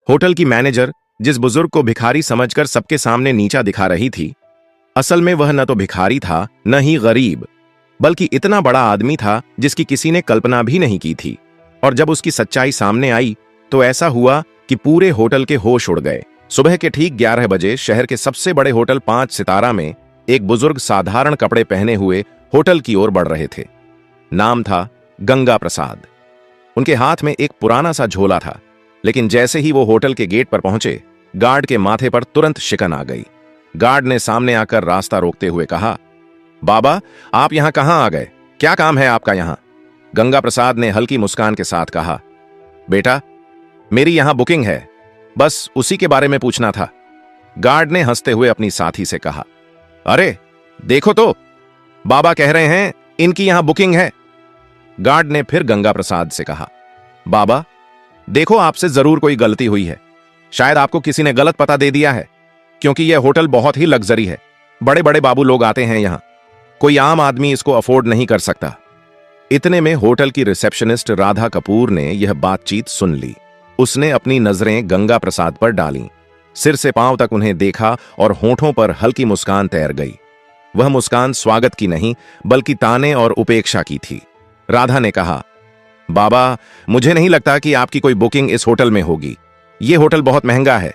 Hotel की manager जिस बुजुर्ग को भिखारी समझकर सबके सामने नीचा दिखा रही थी, असल में वह न तो भिखारी था न ही गरीब, बल्कि इतना बड़ा आदमी था जिसकी किसी ने कल्पना भी नहीं की थी। और जब उसकी सच्चाई सामने आई तो ऐसा हुआ कि पूरे होटल के होश उड़ गए। सुबह के ठीक 11 बजे शहर के सबसे बड़े होटल 5 सितारा में एक बुजुर्ग साधारण कपड़े पहने हुए होटल की ओर बढ़ रहे थे। नाम था गंगा प्रसाद। उनके हाथ में एक पुराना सा झोला था, लेकिन जैसे ही वो होटल के गेट पर पहुंचे, गार्ड के माथे पर तुरंत शिकन आ गई। गार्ड ने सामने आकर रास्ता रोकते हुए कहा, बाबा, आप यहां कहां आ गए? क्या काम है आपका यहां? गंगा प्रसाद ने हल्की मुस्कान के साथ कहा, बेटा, मेरी यहां बुकिंग है, बस उसी के बारे में पूछना था। गार्ड ने हंसते हुए अपनी साथी से कहा, अरे देखो तो, बाबा कह रहे हैं इनकी यहां बुकिंग है। गार्ड ने फिर गंगा प्रसाद से कहा, बाबा देखो, आपसे जरूर कोई गलती हुई है। शायद आपको किसी ने गलत पता दे दिया है, क्योंकि यह होटल बहुत ही लग्जरी है। बड़े बड़े बाबू लोग आते हैं यहां, कोई आम आदमी इसको अफोर्ड नहीं कर सकता। इतने में होटल की रिसेप्शनिस्ट राधा कपूर ने यह बातचीत सुन ली। उसने अपनी नजरें गंगा प्रसाद पर डालीं, सिर से पांव तक उन्हें देखा और होठों पर हल्की मुस्कान तैर गई। वह मुस्कान स्वागत की नहीं, बल्कि ताने और उपेक्षा की थी। राधा ने कहा, बाबा, मुझे नहीं लगता कि आपकी कोई बुकिंग इस होटल में होगी। यह होटल बहुत महंगा है,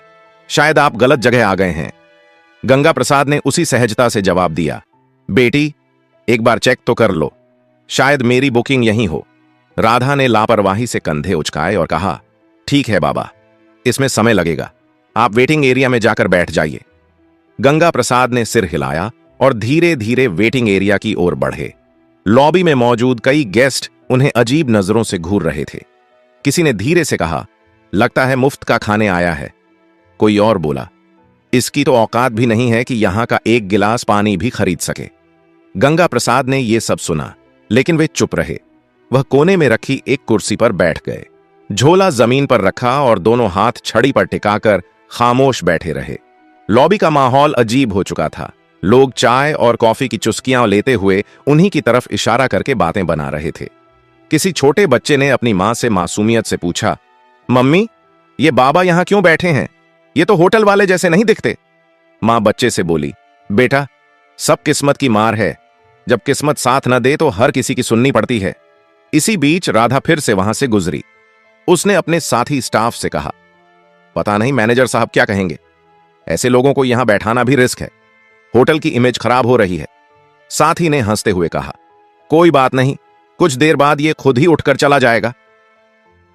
शायद आप गलत जगह आ गए हैं। गंगा प्रसाद ने उसी सहजता से जवाब दिया, बेटी, एक बार चेक तो कर लो, शायद मेरी बुकिंग यहीं हो। राधा ने लापरवाही से कंधे उचकाए और कहा, ठीक है बाबा, इसमें समय लगेगा, आप वेटिंग एरिया में जाकर बैठ जाइए। गंगा प्रसाद ने सिर हिलाया और धीरे धीरे वेटिंग एरिया की ओर बढ़े। लॉबी में मौजूद कई गेस्ट उन्हें अजीब नजरों से घूर रहे थे। किसी ने धीरे से कहा, लगता है मुफ्त का खाने आया है। कोई और बोला, इसकी तो औकात भी नहीं है कि यहां का एक गिलास पानी भी खरीद सके। गंगा प्रसाद ने यह सब सुना, लेकिन वे चुप रहे। वह कोने में रखी एक कुर्सी पर बैठ गए, झोला जमीन पर रखा और दोनों हाथ छड़ी पर टिकाकर खामोश बैठे रहे। लॉबी का माहौल अजीब हो चुका था। लोग चाय और कॉफी की चुस्कियां लेते हुए उन्हीं की तरफ इशारा करके बातें बना रहे थे। किसी छोटे बच्चे ने अपनी मां से मासूमियत से पूछा, मम्मी, ये बाबा यहां क्यों बैठे हैं? ये तो होटल वाले जैसे नहीं दिखते। मां बच्चे से बोली, बेटा, सब किस्मत की मार है, जब किस्मत साथ न दे तो हर किसी की सुननी पड़ती है। इसी बीच राधा फिर से वहां से गुजरी। उसने अपने साथी स्टाफ से कहा, पता नहीं मैनेजर साहब क्या कहेंगे, ऐसे लोगों को यहां बैठाना भी रिस्क है, होटल की इमेज खराब हो रही है। साथी ने हंसते हुए कहा, कोई बात नहीं, कुछ देर बाद ये खुद ही उठकर चला जाएगा।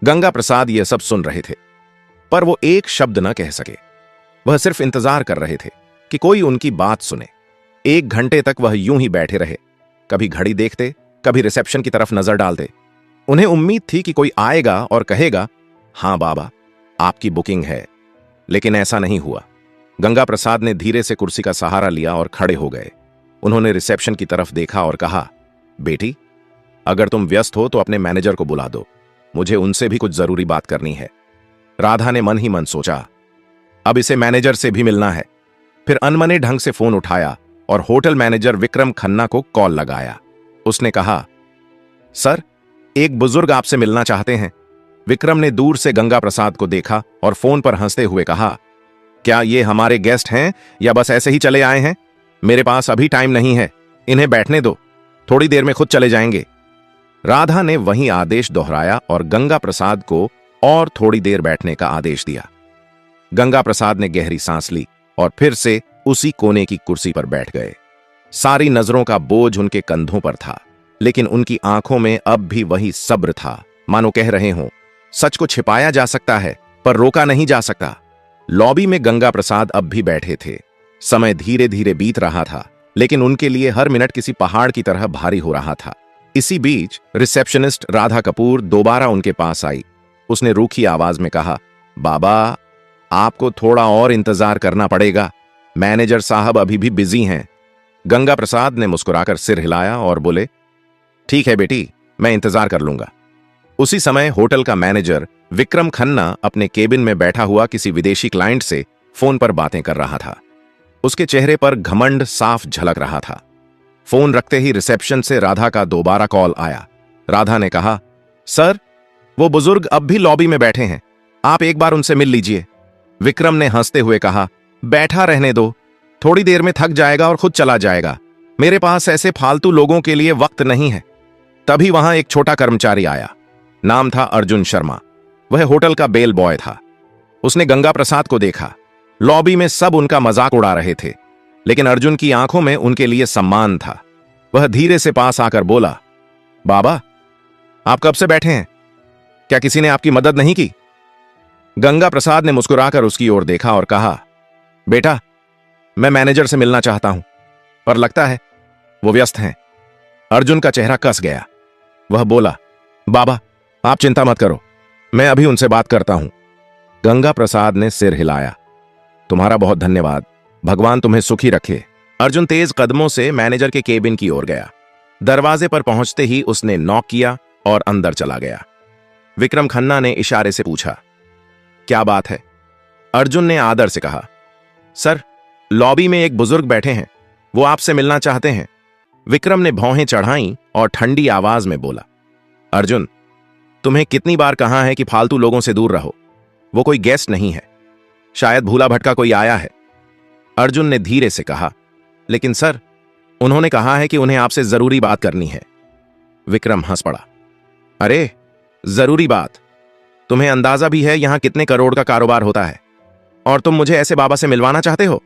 गंगा प्रसाद ये सब सुन रहे थे, पर वो एक शब्द न कह सके। वह सिर्फ इंतजार कर रहे थे कि कोई उनकी बात सुने। 1 घंटे तक वह यूं ही बैठे रहे, कभी घड़ी देखते, कभी रिसेप्शन की तरफ नजर डालते। उन्हें उम्मीद थी कि कोई आएगा और कहेगा, हां बाबा, आपकी बुकिंग है, लेकिन ऐसा नहीं हुआ। गंगा प्रसाद ने धीरे से कुर्सी का सहारा लिया और खड़े हो गए। उन्होंने रिसेप्शन की तरफ देखा और कहा, बेटी, अगर तुम व्यस्त हो तो अपने मैनेजर को बुला दो, मुझे उनसे भी कुछ जरूरी बात करनी है। राधा ने मन ही मन सोचा, अब इसे मैनेजर से भी मिलना है। फिर अनमने ढंग से फोन उठाया और होटल मैनेजर विक्रम खन्ना को कॉल लगाया। उसने कहा, सर, एक बुजुर्ग आपसे मिलना चाहते हैं। विक्रम ने दूर से गंगा प्रसाद को देखा और फोन पर हंसते हुए कहा, क्या ये हमारे गेस्ट हैं या बस ऐसे ही चले आए हैं? मेरे पास अभी टाइम नहीं है, इन्हें बैठने दो, थोड़ी देर में खुद चले जाएंगे। राधा ने वही आदेश दोहराया और गंगा प्रसाद को और थोड़ी देर बैठने का आदेश दिया। गंगा प्रसाद ने गहरी सांस ली और फिर से उसी कोने की कुर्सी पर बैठ गए। सारी नजरों का बोझ उनके कंधों पर था, लेकिन उनकी आंखों में अब भी वही सब्र था, मानो कह रहे हों, सच को छिपाया जा सकता है पर रोका नहीं जा सकता। लॉबी में गंगा प्रसाद अब भी बैठे थे। समय धीरे धीरे बीत रहा था, लेकिन उनके लिए हर मिनट किसी पहाड़ की तरह भारी हो रहा था। इसी बीच रिसेप्शनिस्ट राधा कपूर दोबारा उनके पास आई। उसने रूखी आवाज में कहा, बाबा, आपको थोड़ा और इंतजार करना पड़ेगा, मैनेजर साहब अभी भी बिजी हैं। गंगा प्रसाद ने मुस्कुराकर सिर हिलाया और बोले, ठीक है बेटी, मैं इंतजार कर लूंगा। उसी समय होटल का मैनेजर विक्रम खन्ना अपने केबिन में बैठा हुआ किसी विदेशी क्लाइंट से फोन पर बातें कर रहा था। उसके चेहरे पर घमंड साफ झलक रहा था। फोन रखते ही रिसेप्शन से राधा का दोबारा कॉल आया। राधा ने कहा, सर, वो बुजुर्ग अब भी लॉबी में बैठे हैं, आप एक बार उनसे मिल लीजिए। विक्रम ने हंसते हुए कहा, बैठा रहने दो, थोड़ी देर में थक जाएगा और खुद चला जाएगा। मेरे पास ऐसे फालतू लोगों के लिए वक्त नहीं है। तभी वहां एक छोटा कर्मचारी आया। नाम था अर्जुन शर्मा। वह होटल का बेल बॉय था। उसने गंगा प्रसाद को देखा। लॉबी में सब उनका मजाक उड़ा रहे थे, लेकिन अर्जुन की आंखों में उनके लिए सम्मान था। वह धीरे से पास आकर बोला, बाबा, आप कब से बैठे हैं? क्या किसी ने आपकी मदद नहीं की? गंगा प्रसाद ने मुस्कुराकर उसकी ओर देखा और कहा, बेटा, मैं मैनेजर से मिलना चाहता हूं, पर लगता है वो व्यस्त हैं। अर्जुन का चेहरा कस गया। वह बोला, बाबा, आप चिंता मत करो, मैं अभी उनसे बात करता हूं। गंगा प्रसाद ने सिर हिलाया। तुम्हारा बहुत धन्यवाद, भगवान तुम्हें सुखी रखे। अर्जुन तेज कदमों से मैनेजर के केबिन की ओर गया। दरवाजे पर पहुंचते ही उसने नॉक किया और अंदर चला गया। विक्रम खन्ना ने इशारे से पूछा, क्या बात है? अर्जुन ने आदर से कहा, सर, लॉबी में एक बुजुर्ग बैठे हैं, वो आपसे मिलना चाहते हैं। विक्रम ने भौहें चढ़ाई और ठंडी आवाज में बोला, अर्जुन, तुम्हें कितनी बार कहा है कि फालतू लोगों से दूर रहो। वो कोई गेस्ट नहीं है, शायद भूला भटका कोई आया है। अर्जुन ने धीरे से कहा, लेकिन सर, उन्होंने कहा है कि उन्हें आपसे जरूरी बात करनी है। विक्रम हंस पड़ा, अरे जरूरी बात? तुम्हें अंदाजा भी है यहां कितने करोड़ का कारोबार होता है, और तुम मुझे ऐसे बाबा से मिलवाना चाहते हो?